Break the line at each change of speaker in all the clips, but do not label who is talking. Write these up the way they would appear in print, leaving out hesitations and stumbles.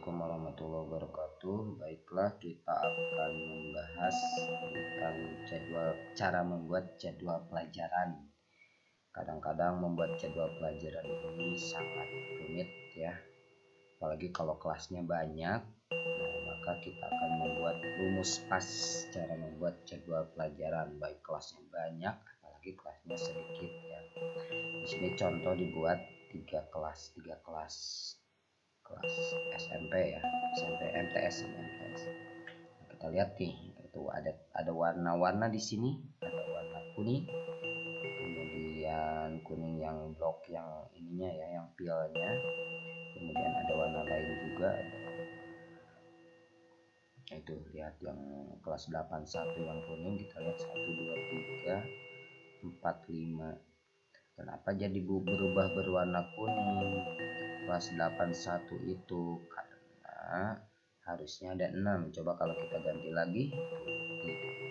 Assalamualaikum warahmatullahi wabarakatuh. Baiklah, kita akan membahas tentang cara membuat jadwal pelajaran. Kadang-kadang membuat jadwal pelajaran ini sangat rumit ya, apalagi kalau kelasnya banyak. Maka kita akan membuat rumus pas cara membuat jadwal pelajaran, baik kelasnya banyak apalagi kelasnya sedikit ya. Di sini contoh dibuat tiga kelas SMP ya, SMP MTS ini MTS. Nah, kita lihat nih, itu ada warna-warna di sini, ada warna kuning, kemudian kuning yang blok yang ininya ya, yang pilnya, kemudian ada warna lain juga. Nah, itu lihat yang kelas 81 yang kuning, kita lihat 1 2 3 4 5. Kenapa jadi berubah berwarna kuning kelas 81 itu? Karena harusnya ada 6. Coba kalau kita ganti lagi,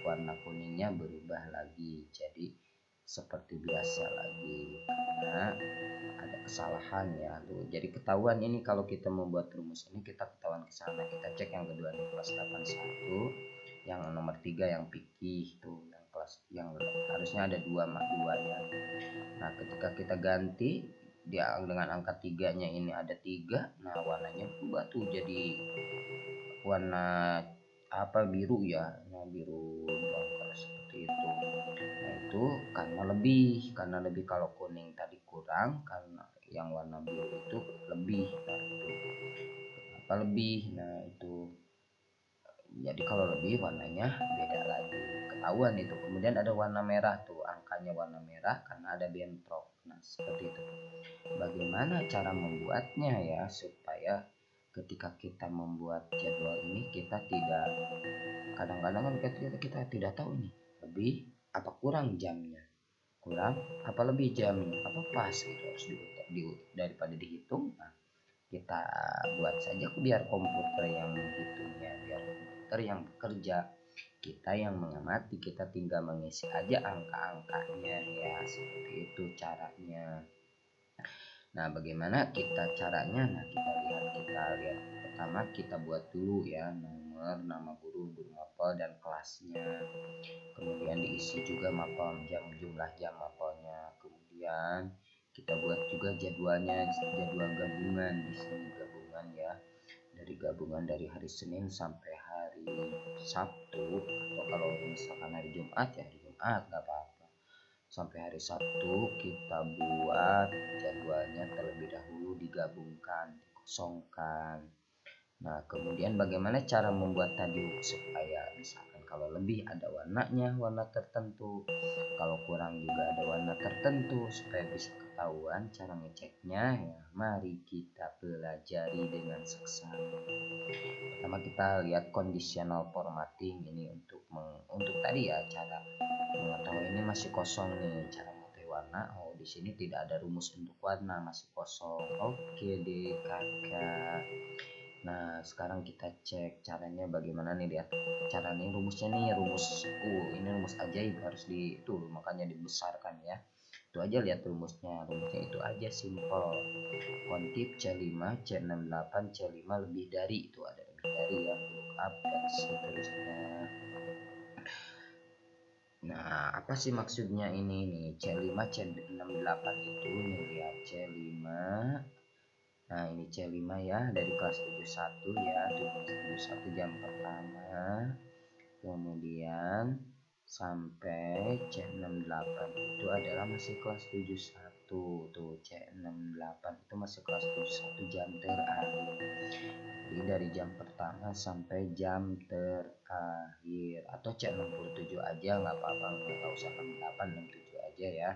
warna kuningnya berubah lagi jadi seperti biasa lagi, karena ada kesalahan ya. Jadi ketahuan ini kalau kita membuat rumus ini, kita ketahuan ke sana. Kita cek yang kedua nih, kelas 81 yang nomor 3 yang pikih tuh, yang kelas yang harusnya ada 2 ya. Nah, ketika kita ganti dia dengan angka 3-nya ini ada 3, nah warnanya berubah tuh jadi warna biru ya. Nah, biru dongker seperti itu. Nah, itu karena lebih kalau kuning tadi kurang, karena yang warna biru itu lebih. Nah, itu kenapa lebih? Nah, itu jadi kalau lebih warnanya beda lagi, ketahuan itu. Kemudian ada warna merah tuh, angkanya warna merah karena ada bentrok. Nah, seperti itu. Bagaimana cara membuatnya ya, supaya ketika kita membuat jadwal ini kita tidak, kadang-kadang kan kita tidak tahu ini lebih apa kurang jamnya, kurang apa lebih jamnya, apa pas gitu, harus daripada dihitung. Nah, kita buat saja biar komputer yang menghitungnya, biar komputer yang bekerja, kita yang mengamati, kita tinggal mengisi aja angka-angkanya ya, seperti itu caranya. Nah, bagaimana kita caranya? Nah, kita lihat pertama, kita buat dulu ya nomor, nama guru mapel dan kelasnya. Kemudian diisi juga mapel jumlah jam mapelnya. Kemudian kita buat juga jadwalnya, jadwal gabungan di sini, gabungan ya. Gabungan dari hari Senin sampai hari Sabtu, atau kalau misalkan hari Jumat ya hari Jumat nggak apa-apa. Sampai hari Sabtu kita buat jadwalnya terlebih dahulu, digabungkan, dikosongkan. Nah, kemudian bagaimana cara membuat tadi supaya misalkan kalau lebih ada warnanya, warna tertentu, kalau kurang juga ada warna tertentu, supaya bisa ketahuan cara ngeceknya ya. Mari kita pelajari dengan seksama. Pertama kita lihat conditional formatting ini untuk tadi ya, cara mengetahui ini masih kosong nih, cara mengetahui warna. Oh, di sini tidak ada rumus untuk warna, masih kosong. Oke deh kakak. Nah, sekarang kita cek caranya bagaimana nih, lihat cara nih rumusnya nih, ini rumus ajaib, harus makanya dibesarkan ya. Itu aja, lihat rumusnya itu aja, simple. Kontip C5 C68 C5 lebih dari, itu ada lebih dari ya, lookup dan seterusnya. Nah, apa sih maksudnya ini nih, C5 C68 itu nih, lihat C5. Nah, ini C5 ya, dari kelas 71 ya, kelas 71 jam pertama. Kemudian sampai C68 itu adalah masih kelas 71. Tuh, C68 itu masih kelas 71 jam terakhir. Jadi dari jam pertama sampai jam terakhir, atau C67 aja nggak apa-apa, nggak usah 68, 67 aja ya.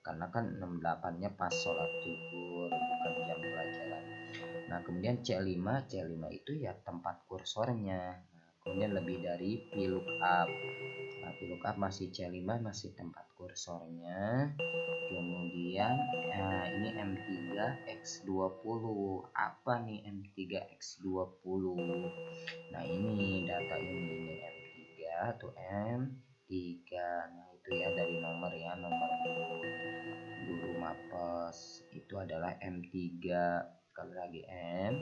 Karena kan 68-nya pas sholat zuhur, bukan jam pelajaran. Nah, kemudian C5 itu ya tempat kursornya. Nah, kemudian lebih dari VLOOKUP. Nah, VLOOKUP masih C5, masih tempat kursornya. Kemudian ini M3 X20. Apa nih M3 X20? Nah, ini data ini M3 tuh M3. Nah, itu ya dari nomor ya, nomor guru maples itu adalah M3. Sekali lagi M,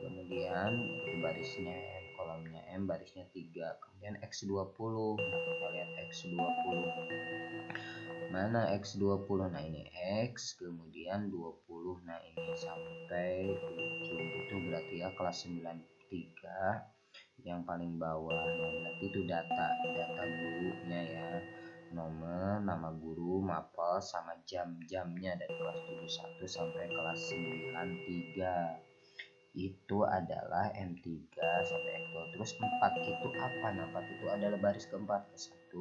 kemudian itu barisnya M, kolomnya M, barisnya 3, kemudian X20. Nah, kita lihat X20 mana X20. Nah ini X, kemudian 20. Nah ini sampai ujung itu berarti ya kelas 93 yang paling bawah. Nah berarti itu data gurunya ya, nomor, nama guru, mapel, sama jam-jamnya dari kelas 71 sampai kelas 93. Itu adalah M3 sampai X2. Terus 4 itu apa? Nah 4 itu adalah baris keempat, ke-1,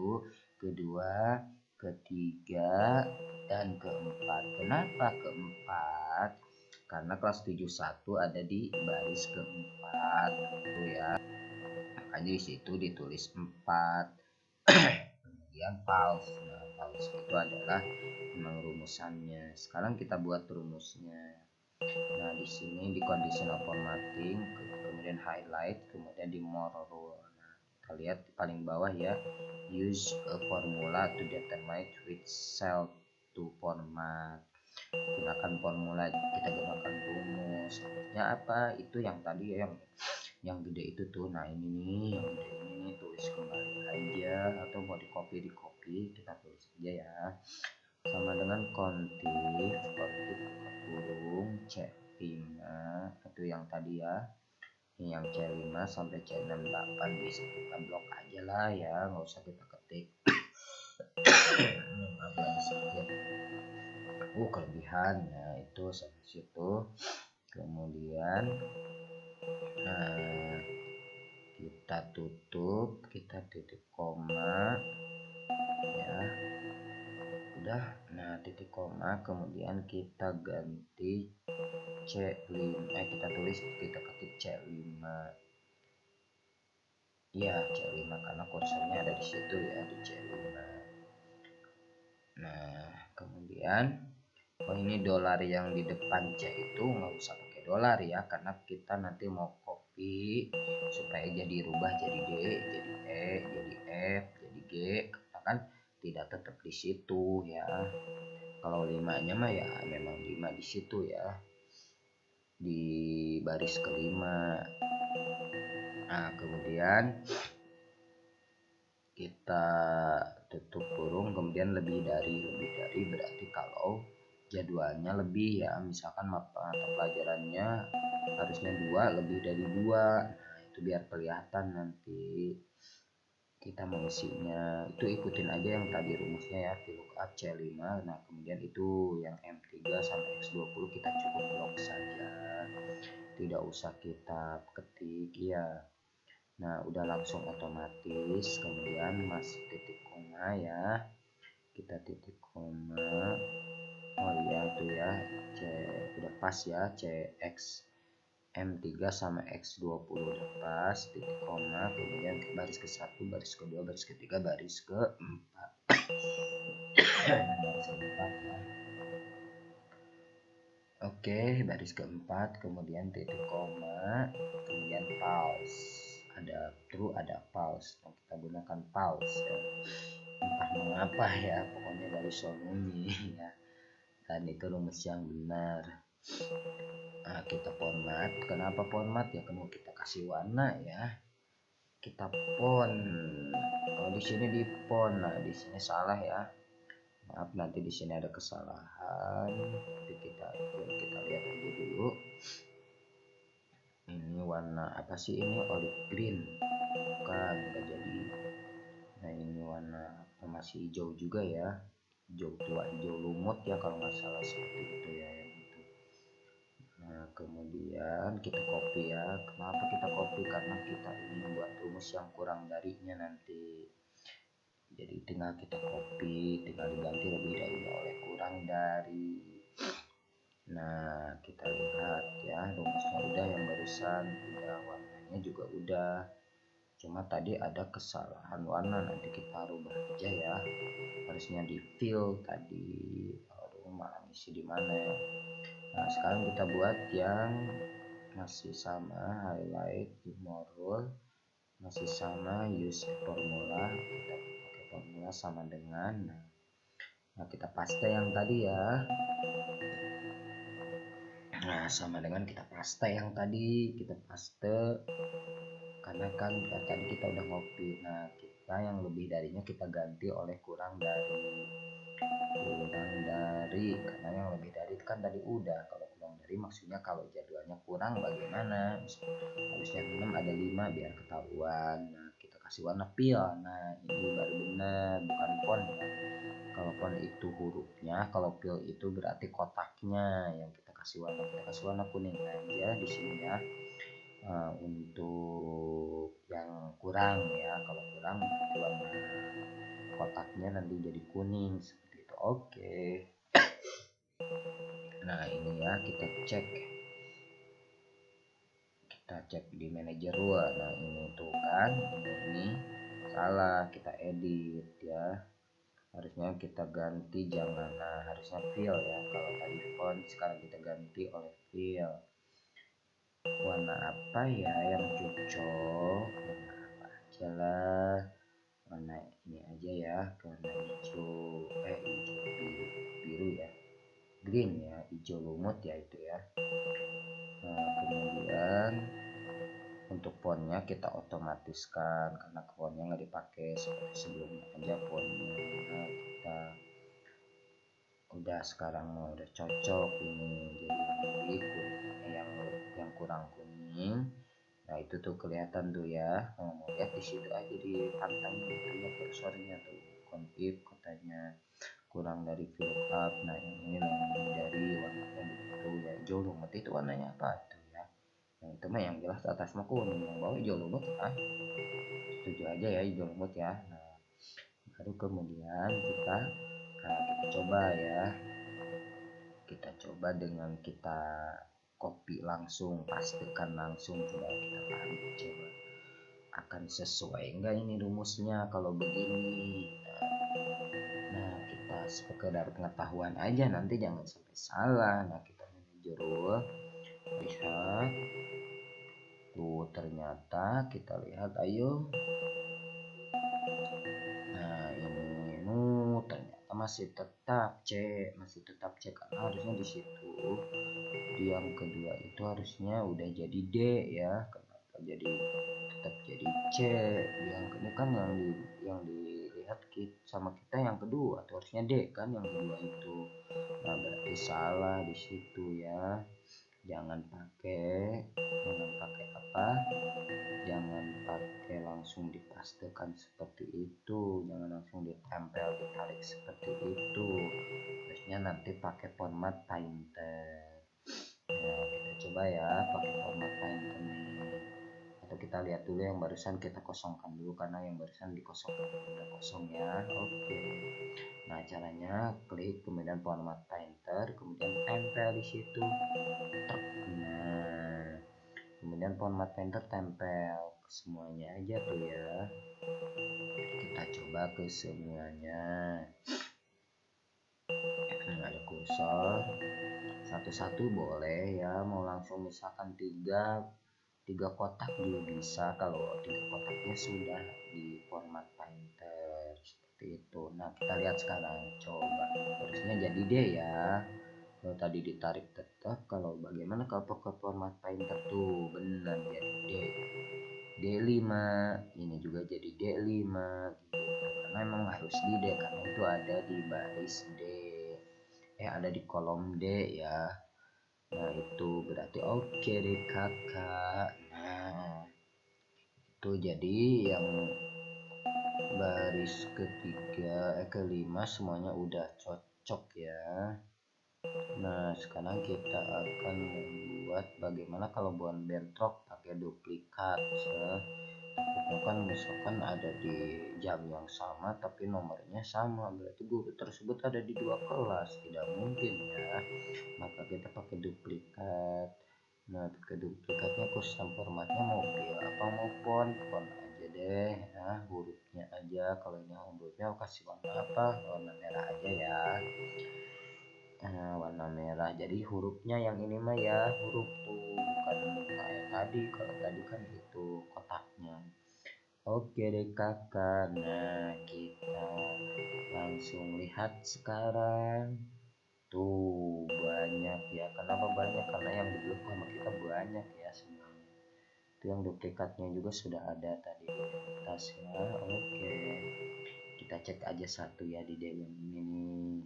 kedua, ketiga, dan keempat. Kenapa keempat? Karena kelas 71 ada di baris keempat itu ya, makanya di situ ditulis 4. Kemudian pause. Nah pause itu adalah memang rumusannya. Sekarang kita buat rumusnya. Nah di sini di conditional formatting, kemudian highlight, kemudian di more rule. Nah, kita lihat paling bawah ya, use a formula to determine which cell to format. Gunakan formula, kita gunakan rumus. Ya apa itu yang tadi ya, yang gede itu tuh. Nah ini nih yang gede ini tulis kembali aja, atau mau di copy kita tulis aja ya, sama dengan kontif kurung C5 itu yang tadi ya, ini yang C5 sampai C68 bisa kita blok aja lah ya, nggak usah kita ketik. Kelebihannya itu sampai situ. Kemudian kita tutup, kita titik koma ya udah. Nah titik koma, kemudian kita ganti C5, kita tulis, kita ketik C5 ya, C5 karena kursornya ada di situ ya, di C5. Nah kemudian ini dolar yang di depan C itu nggak usah pakai dolar ya, karena kita nanti mau copy supaya jadi rubah jadi D, jadi E, jadi F, jadi G, karena kan tidak tetap di situ ya. Kalau 5-nya mah ya memang 5 di situ ya, di baris kelima. Nah kemudian kita tutup kurung, kemudian lebih dari berarti kalau jadwalnya lebih ya, misalkan mata pelajarannya harusnya 2, lebih dari 2. Nah itu biar kelihatan nanti kita mengisinya, itu ikutin aja yang tadi rumusnya ya, VLOOKUP C5. Nah kemudian itu yang M3 sampai X20 kita cukup blok saja, tidak usah kita ketik ya. Nah udah langsung otomatis. Kemudian masuk titik koma ya, kita titik koma. Oh iya tuh ya, C udah pas ya, CX M3 sama X20 udah pas, titik koma, kemudian baris ke-1, baris ke-2, baris ke-3, baris ke-4. Baris ke-4 ya. Oke, baris ke-4, kemudian titik koma, kemudian pause. Ada true, ada pause. Nah, kita gunakan pause ya. Entah mengapa ya, pokoknya dari sonuni ya. Dan itu rumus yang benar. Nah, kita format. Kenapa format ya? Karena kita kasih warna ya. Kita font. Kalau di sini di font, nah di sini salah ya. Maaf, nanti di sini ada kesalahan. Tapi kita lihat aja dulu. Ini warna apa sih ini? Olive green. Bukan, nggak jadi. Nah ini warna masih hijau juga ya. Hijau tua, hijau lumut ya kalau nggak salah, seperti itu ya. Nah kemudian kita copy ya. Kenapa kita copy? Karena kita ingin buat rumus yang kurang darinya nanti. Jadi tinggal kita copy, tinggal diganti lebih dari oleh kurang dari. Nah kita lihat ya, rumusnya udah, yang barusan udah, warnanya juga udah, cuma tadi ada kesalahan warna, nanti kita rubah aja ya. Harusnya di fill tadi, aduh malah ngisi di mana ya. Nah sekarang kita buat yang masih sama, highlight, di more rule, masih sama, use formula, kita pakai formula sama dengan. Nah Nah kita paste yang tadi ya. Nah sama dengan kita paste yang tadi, kita paste karena kan tadi kita udah ngopi. Nah kita yang lebih darinya kita ganti oleh kurang dari, karena yang lebih dari kan tadi udah. Kalau kurang dari maksudnya kalau jadwalnya kurang bagaimana, harusnya 6 ada 5 biar ketahuan. Nah kita kasih warna pil. Nah ini baru benar, bukan font ya. Kalau font itu hurufnya, kalau pil itu berarti kotaknya yang kita kasih warna. Kita kasih warna kuning aja di sini ya. Untuk yang kurang ya, kalau kurang warna kotaknya nanti jadi kuning seperti itu. Oke. Nah ini ya kita cek di manajer rule. Nah ini tuh kan, ini salah, kita edit ya, harusnya kita ganti jangan, nah harusnya fill ya, kalau tadi font sekarang kita ganti oleh fill. Warna apa ya yang cocok, warna apa aja lah, warna ini aja ya, warna hijau biru ya, green ya, hijau lumut ya itu ya. Nah kemudian untuk fontnya kita otomatiskan karena fontnya nggak dipakai seperti sebelumnya aja fontnya. Nah kita udah sekarang udah cocok ini, jadi yang kurang kuning. Nah itu tuh kelihatan tuh ya, mau lihat di situ aja di pantang itu ya kursornya tuh, config katanya kurang dari fill up. Nah ini lebih dari warnanya begitu ya, hijau lumut itu warnanya apa tuh ya, yang itu mah yang jelas atas mah kuning, yang bawah hijau lumut ya, setuju aja ya hijau lumut ya. Nah baru kemudian kita coba ya, kita coba dengan kita copy langsung, pastikan langsung, coba kita tarik, coba akan sesuai enggak ini rumusnya kalau begini. Nah kita sekedar pengetahuan aja, nanti jangan sampai salah. Nah kita manajer rule, lihat tuh ternyata kita lihat, ayo. Nah ini ternyata masih tetap C, karena harusnya di situ di yang kedua itu harusnya udah jadi D ya, kenapa jadi tetap jadi C. Yang ini kan yang dilihat sama kita yang kedua tuh harusnya D kan, yang kedua itu. Nah berarti salah di situ ya, jangan pakai apa, jangan pakai langsung dipastekan seperti itu, jangan langsung ditempel ditarik seperti itu, harusnya nanti pakai format painter. Nah kita coba ya pakai format painter nih, atau kita lihat dulu yang barusan kita kosongkan dulu karena yang barusan dikosongkan udah kosong ya. Oke. Nah caranya klik kemudian format painter, kemudian tempel di situ. Nah kemudian format painter tempel ke semuanya aja tuh ya, kita coba ke semuanya. Ada kursor satu-satu boleh ya, mau langsung misalkan tiga kotak juga bisa kalau tiga kotaknya sudah di format painter seperti itu. Nah kita lihat sekarang, coba harusnya jadi D ya, kalau tadi ditarik tetap, kalau bagaimana kalau pakai format painter tuh benar jadi D5, ini juga jadi D5 gitu, karena memang harus di D karena itu ada di baris D, ada di kolom D ya. Nah itu berarti oke deh kakak. Nah itu jadi yang baris kelima semuanya udah cocok ya. Nah sekarang kita akan membuat bagaimana kalau bond bentrok pakai duplikat ya. Kan misalkan ada di jam yang sama tapi nomornya sama, berarti guru tersebut ada di dua kelas, tidak mungkin ya, maka kita pakai duplikat. Nah pakai duplikatnya custom formatnya mau pil apa mau font aja deh ya, hurufnya aja, kalau ini hurufnya kasih warna apa, warna merah aja ya. Warna merah, jadi hurufnya yang ini mah ya huruf tuh, bukan kayak tadi, kalau tadi kan itu kotaknya. Oke deh kakak, nah kita langsung lihat sekarang. Tuh banyak ya, kenapa banyak? Karena yang duduk sama kita banyak ya semuanya. Itu yang duplikatnya juga sudah ada tadi di tasnya. Oke, kita cek aja satu ya di DM ini nih.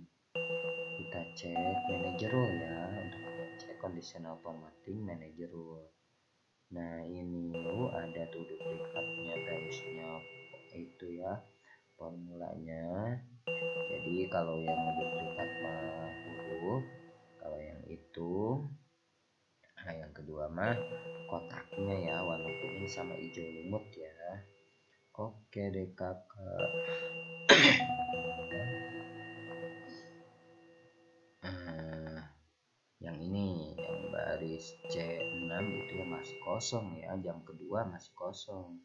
Kita cek manager rule ya, untuk cek conditional formatting manager rule. Nah ini ada tuh duplikatnya terusnya itu ya formulanya. Jadi kalau yang duplikat mah huruf, kalau yang itu, nah yang kedua mah kotaknya ya warna kuning sama hijau lumut ya. Oke deh kakak. Nah, yang ini yang baris C6 itu masih kosong ya, jam kedua masih kosong.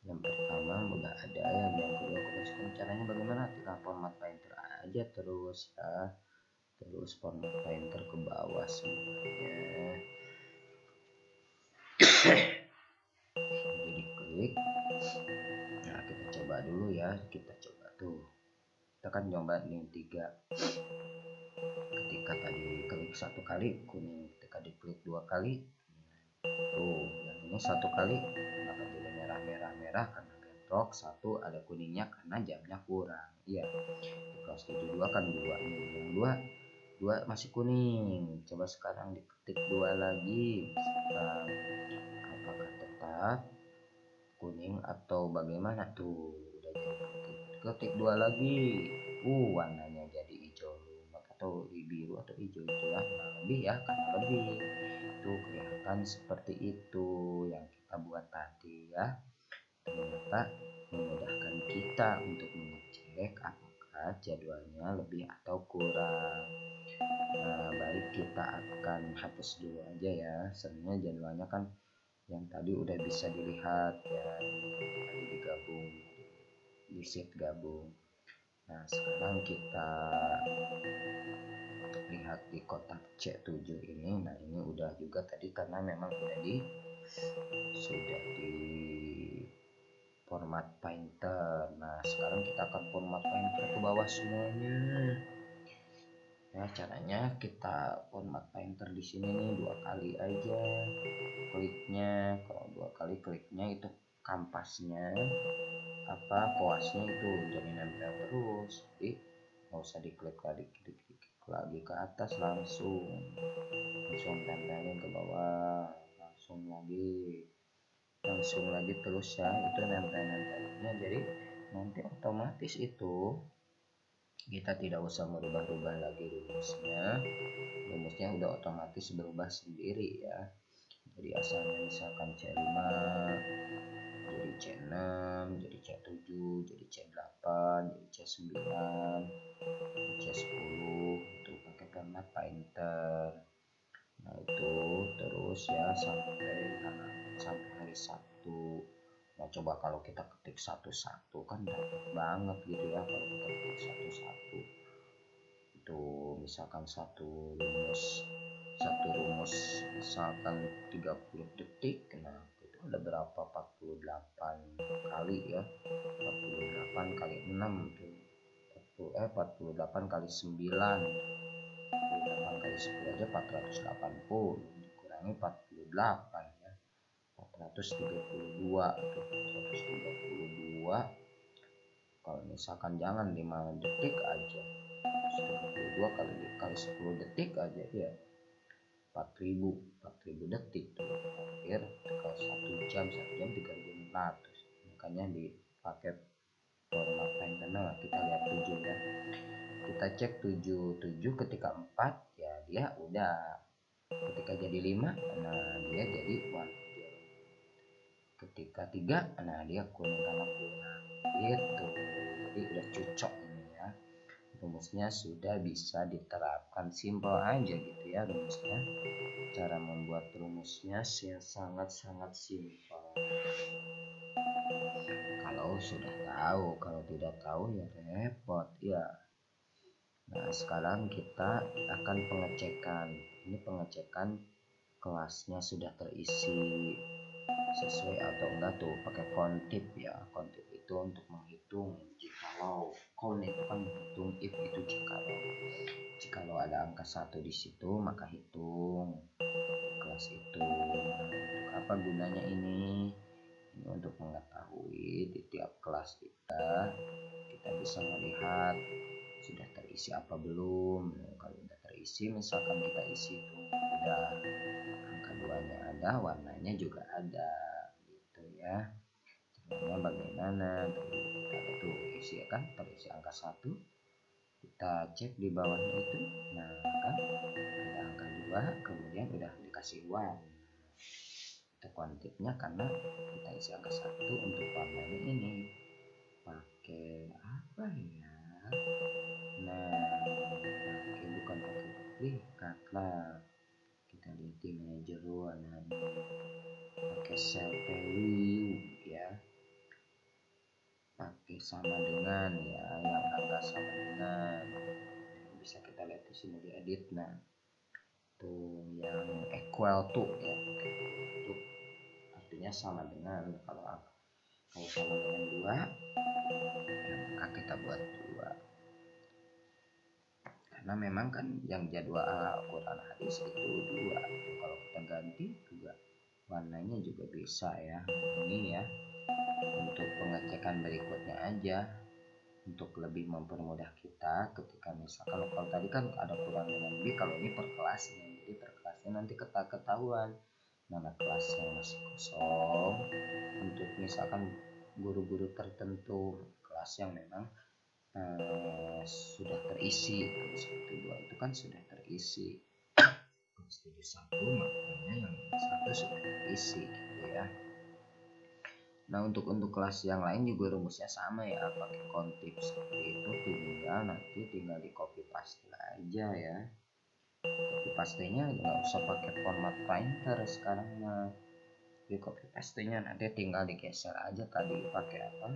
Yang pertama udah ada, yang kedua kosong. Caranya bagaimana? Tinggal format painter aja terus ya, terus format painter ke bawah semuanya. Jadi klik. Nah kita coba dulu ya, kita coba tuh. Kita kan coba nih 3. Ketika tadi klik 1 kali kuning, ketika diklik 2 kali tuh, yang ini 1 kali kenapa jadi merah karena bentrok, 1 ada kuningnya karena jamnya kurang. Iya, kelas 72 kan 2 nih, yang 2 masih kuning. Coba sekarang diketik 2 lagi, misalkan apakah tetap kuning atau bagaimana tuh, udah jadi putih. Ketik 2 lagi, warnanya jadi hijau lumut atau biru atau hijau itu ya, lebih ya, karena lebih tuh kelihatan seperti itu yang kita buat tadi ya. Ternyata memudahkan kita untuk mengecek apakah jadwalnya lebih atau kurang. Nah baik, kita akan hapus dulu aja ya, sebenarnya jadwalnya kan yang tadi udah bisa dilihat ya, tadi digabung di sheet gabung. Nah sekarang kita lihat di kotak C7 ini. Nah ini udah juga tadi karena memang sudah di format painter. Nah sekarang kita akan format painter ke bawah semuanya. Nah caranya kita format painter di sini nih 2 kali aja kliknya. Kalau 2 kali kliknya itu kampasnya koasnya itu jadi nempel terus, jadi nggak usah diklik lagi ke atas, langsung tempelin ke bawah, langsung lagi terus ya, itu nempelnya. Jadi nanti otomatis itu kita tidak usah merubah-rubah lagi rumusnya udah otomatis berubah sendiri ya. Jadi asalnya misalkan C5 jadi C6, jadi C7, jadi C8, jadi C9, jadi C10, itu pakai format painter. Nah itu terus ya sampai hari Sabtu. Nah coba kalau kita ketik satu-satu kan dapat banget gitu ya, kalau kita ketik satu-satu itu misalkan satu rumus misalkan 30 detik. Nah itu ada berapa, 48 kali ya, 48 kali 6 tuh 48 kali 9, 48 kali 10 aja 480, dikurangi 48 ya, 432 tuh, 432 kalau misalkan jangan 5 detik aja, 132 kali 10 detik aja ya 4000 detik tuh, hampir kalau 1 jam 3600. Makanya dipakai format painter. Nah kita lihat 7 ya, kita cek 7 ketika 4 ya dia udah, ketika jadi 5 nah dia jadi warna hijau, ketika 3 nah dia kuning karena kurang gitu. Jadi udah cocok ini ya, rumusnya sudah bisa diterapkan, simple aja gitu ya rumusnya. Cara membuat rumusnya sangat-sangat simpel kalau sudah tahu, kalau tidak tahu ya repot ya. Nah sekarang kita akan pengecekan, ini pengecekan kelasnya sudah terisi sesuai atau enggak tuh pakai kontip ya. Kontip itu untuk menghitung jikalau, count itu kan menghitung, if itu jikalau ada angka 1 di situ maka hitung kelas itu. Nah, untuk apa gunanya ini? Ini untuk mengetahui di tiap kelas kita bisa melihat sudah terisi apa belum. Nah, kalau sudah terisi, misalkan kita isi itu udah angka 2-nya ada, warnanya juga ada gitu ya. Caranya bagaimana? Kita lihat tuh isi kan terisi angka 1, kita cek di bawahnya itu, nah kan ada angka 2, kemudian udah dikasih warna. Itu kuantitnya karena kita isi angka 1. Untuk warnanya ini pakai apa ya? Nah, bukan pakai duplikat lah. Kita lihat di manajer warna pakai cell value ya, pakai sama dengan ya, yang angka sama dengan bisa kita lihat di sini di edit. Nah, tuh yang equal to ya, itu artinya sama dengan. Kalau sama dengan 2 ya, maka kita buat 2. Karena memang kan yang jadwal Al-Quran hadis itu 2. Kalau kita ganti juga warnanya juga bisa ya. Ini ya untuk pengecekan berikutnya aja, untuk lebih mempermudah kita ketika misalkan kalau tadi kan ada kurang dengan lebih, kalau ini per kelasnya, jadi per kelasnya nanti ketahuan mana kelas yang masih kosong. Untuk misalkan guru-guru tertentu, kelas yang memang sudah terisi, kelas 1, 2 itu kan sudah terisi, kelas 1 makanya yang 1 sudah terisi gitu ya. Nah, untuk kelas yang lain juga rumusnya sama ya, pakai kontip seperti itu, tinggal di copy paste aja ya. Copy pastenya nggak usah pakai format printer sekarang mah. Di copy pastenya nanti tinggal digeser aja tadi pakai apa?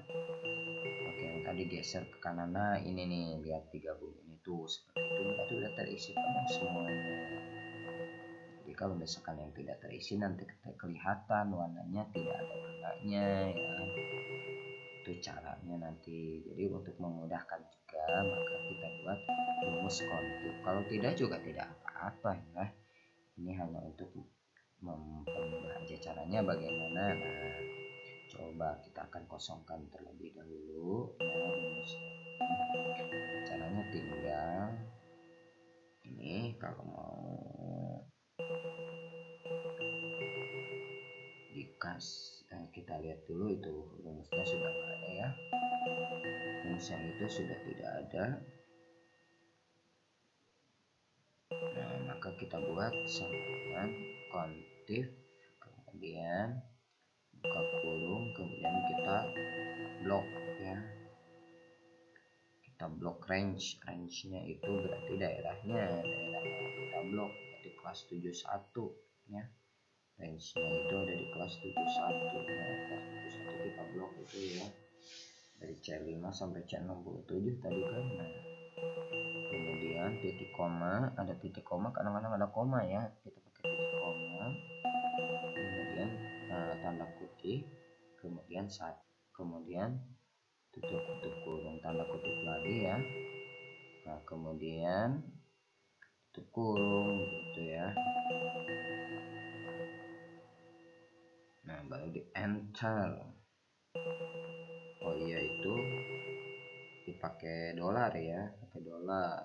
Pakai yang tadi geser ke kanan. Nah, ini nih lihat digabung ini tuh seperti itu, berarti udah terisi penuh semuanya. Jadi kalau misalkan yang tidak terisi nanti kelihatan warnanya tidak ada warnanya ya. Itu caranya nanti. Jadi untuk memudahkan juga maka kita buat rumus kontip. Kalau tidak juga tidak apa-apa ya. Ini hanya untuk mempermudah aja caranya bagaimana. Nah, coba kita akan kosongkan terlebih dahulu ya rumusnya. Caranya tinggal ini, kalau mau kita lihat dulu itu rumusnya sudah nggak ada ya, rumus yang itu sudah tidak ada. Nah, maka kita buat sama dengan kontif, kemudian buka kurung, kemudian kita blok ya, kita blok range-nya itu berarti daerahnya kita blok di kelas 71 ya, range-nya itu ada di kelas 71. Nah, kelas 71 kita blok itu ya, dari C5 sampai C67 tadi kan. Nah, kemudian titik koma, ada titik koma, kadang-kadang ada koma ya, kita pakai titik koma, kemudian tanda kutip, kemudian kemudian tutup kurung, tanda kutip lagi ya. Nah, kemudian tutup kurung gitu ya. Nah, baru di enter. Oh iya, itu dipakai dolar ya, pakai dolar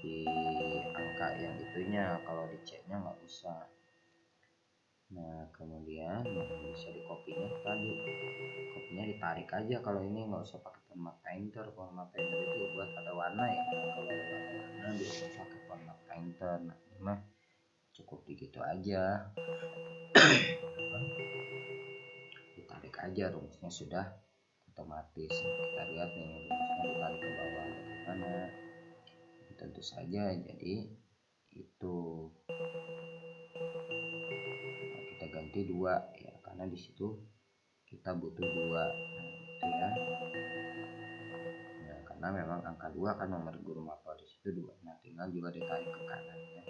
di angka yang itunya, kalau di C-nya nggak usah. Nah, kemudian bisa di kopinya tadi, kopinya ditarik aja. Kalau ini nggak usah pakai format painter. Format painter itu buat ada warna ya. Nah, kalau ada warna bisa pakai format painter. Nah, ini mah cukup begitu aja. Ditarik aja, rumusnya sudah otomatis. Kita lihat nih rumusnya ditarik ke bawah bagaimana. Tentu saja jadi itu. Nah, kita ganti 2 ya, karena di situ kita butuh 2. Nah, itu ya. Nah, karena memang angka 2 kan nomor guru mapel di situ 2. Nah, tinggal juga ditarik ke kanan ya.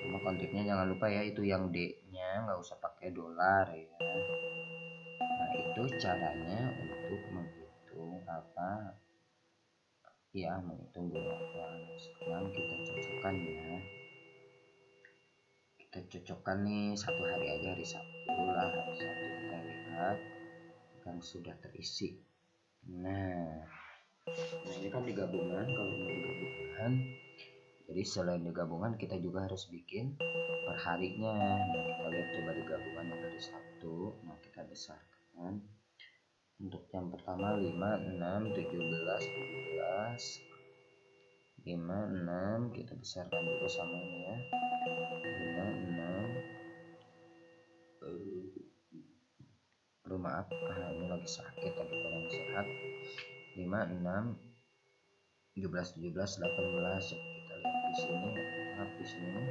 Cuma kontipnya jangan lupa ya, itu yang D-nya rupiahnya, nggak usah pakai dolar ya. Nah itu caranya untuk menghitung apa ya, menghitung berapa. Sekarang kita cocokkan ya, kita cocokkan nih satu hari aja, hari Sabtu lah. Hari Sabtu kita lihat kan sudah terisi. Nah ini kan digabungan. Kalau mau digabungan, jadi selain digabungan kita juga harus bikin perharinya. Nah kita lihat coba digabungan yang hari Sabtu. Nah kita besarkan. Untuk yang pertama 5, 6, 17, 17, 5, 6, kita besarkan dulu sama ini ya. 5, 6, maaf, ini lagi sakit, lagi kurang sehat. 5, 6, 17, 17, 18. Kita lihat di sini, maaf di sini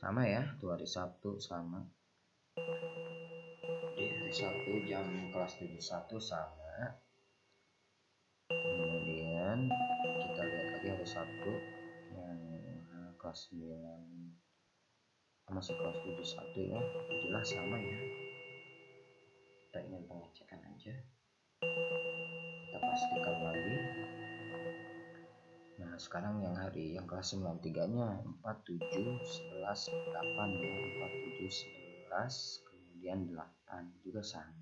sama ya, tuh hari Sabtu sama. Di hari Sabtu jam kelas 71 sama. Kemudian kita lihat lagi hari Sabtu yang kelas 9 masih kelas 71 ya, jelas sama ya. Kita ingin pengecekan aja, kita pastikan lagi. Nah sekarang yang hari yang kelas 93 nya 4, 7, 11, 8 ya, 4, 7, 11, kemudian 8 juga sama.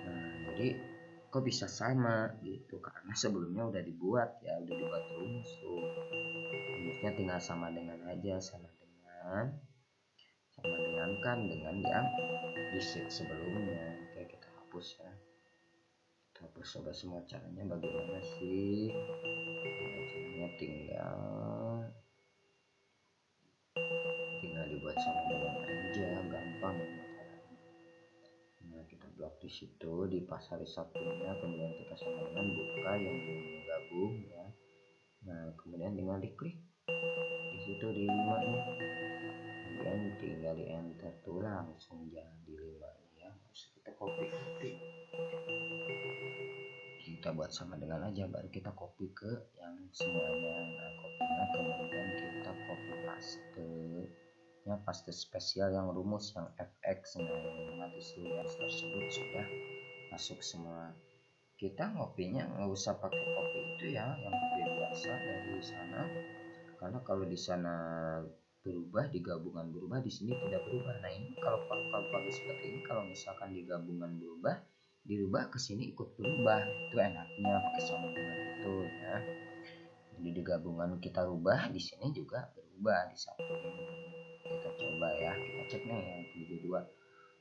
Nah jadi kok bisa sama gitu, karena sebelumnya udah dibuat ya, udah dibuat rumus tuh. Rumusnya tinggal sama dengan aja, sama dengan kan dengan yang di sheet sebelumnya. Oke kita hapus ya, kita hapus. Coba semua caranya bagaimana sih. Nah, caranya tinggal dibuat sama dengan aja, gampang. Nah kita blok di situ di pas hari Sabtunya, kemudian kita sama dengan buka yang gabung ya. Nah kemudian tinggal diklik di situ di 5 nya, kemudian tinggal di enter tuh langsung jadi 5 ya. Terus kita copy, kita buat sama dengan aja, baru kita copy ke yang semuanya. Nah kopinya kemudian kita copy paste ya, paste spesial yang rumus yang fx. Nah otomatis rumus tersebut sudah masuk semua. Kita ngopinya nggak usah pakai kopi itu ya, yang kopi biasa dari sana, karena kalau di sana berubah, di gabungan berubah, di sini tidak berubah. Nah ini kalau pakai seperti ini, kalau misalkan di gabungan berubah, dirubah ke sini ikut berubah, itu enaknya pakai sama dengan itu ya. Jadi di gabungan kita rubah, di sini juga berubah di satu ini. Kita coba ya, kita cek nih yang 72,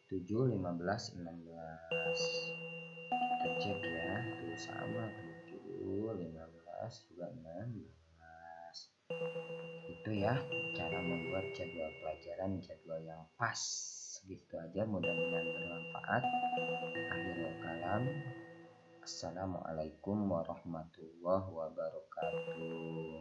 7, 15, 16. Kita cek ya, tuh sama 7, 15 juga 16. Itu ya cara membuat jadwal pelajaran, jadwal yang pas. Gitu aja, mudah-mudahan bermanfaat. Akhirul kalam, assalamualaikum warahmatullahi wabarakatuh.